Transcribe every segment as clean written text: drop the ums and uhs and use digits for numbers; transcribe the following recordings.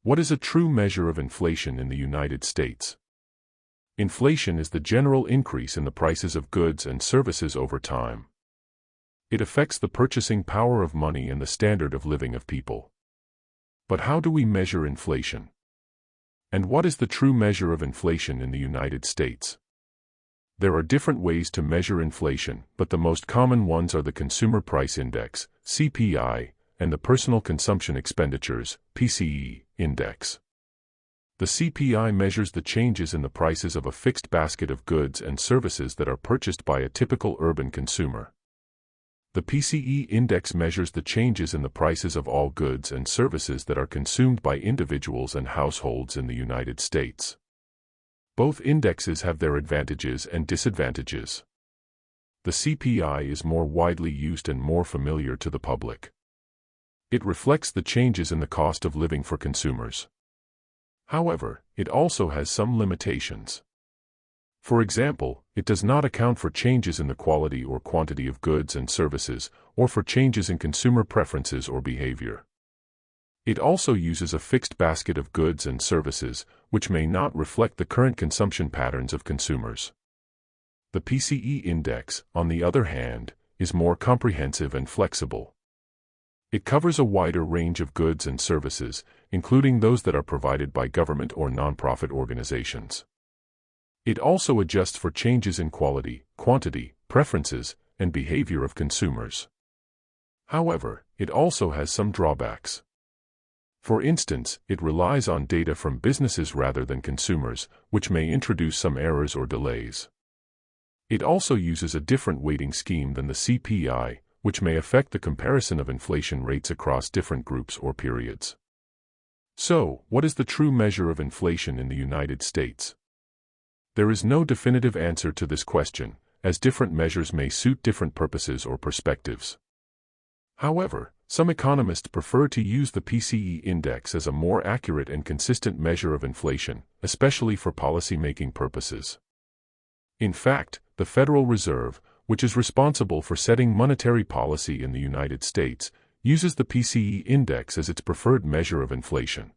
What is a true measure of inflation in the United States? Inflation is the general increase in the prices of goods and services over time. It affects the purchasing power of money and the standard of living of people. But how do we measure inflation? And what is the true measure of inflation in the United States? There are different ways to measure inflation, but the most common ones are the Consumer Price Index, CPI, and the Personal Consumption Expenditures, PCE, Index. The CPI measures the changes in the prices of a fixed basket of goods and services that are purchased by a typical urban consumer. The PCE Index measures the changes in the prices of all goods and services that are consumed by individuals and households in the United States. Both indexes have their advantages and disadvantages. The CPI is more widely used and more familiar to the public. It reflects the changes in the cost of living for consumers. However, it also has some limitations. For example, it does not account for changes in the quality or quantity of goods and services, or for changes in consumer preferences or behavior. It also uses a fixed basket of goods and services, which may not reflect the current consumption patterns of consumers. The PCE Index, on the other hand, is more comprehensive and flexible. It covers a wider range of goods and services, including those that are provided by government or nonprofit organizations. It also adjusts for changes in quality, quantity, preferences, and behavior of consumers. However, it also has some drawbacks. For instance, it relies on data from businesses rather than consumers, which may introduce some errors or delays. It also uses a different weighting scheme than the CPI, which may affect the comparison of inflation rates across different groups or periods. So, what is the true measure of inflation in the United States? There is no definitive answer to this question, as different measures may suit different purposes or perspectives. However, some economists prefer to use the PCE Index as a more accurate and consistent measure of inflation, especially for policy-making purposes. In fact, the Federal Reserve, which is responsible for setting monetary policy in the United States, uses the PCE Index as its preferred measure of inflation.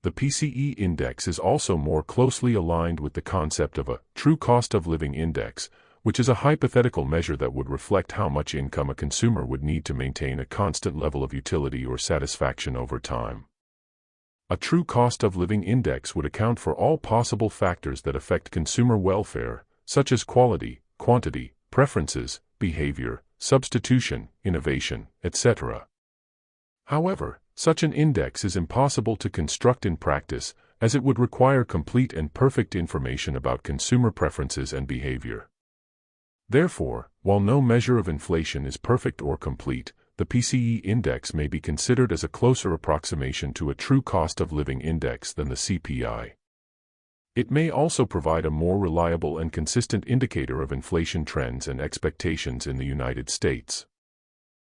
The PCE Index is also more closely aligned with the concept of a true cost of living index, which is a hypothetical measure that would reflect how much income a consumer would need to maintain a constant level of utility or satisfaction over time. A true cost of living index would account for all possible factors that affect consumer welfare, such as quality, quantity, preferences, behavior, substitution, innovation, etc. However, such an index is impossible to construct in practice, as it would require complete and perfect information about consumer preferences and behavior. Therefore, while no measure of inflation is perfect or complete, the PCE Index may be considered as a closer approximation to a true cost of living index than the CPI. It may also provide a more reliable and consistent indicator of inflation trends and expectations in the United States.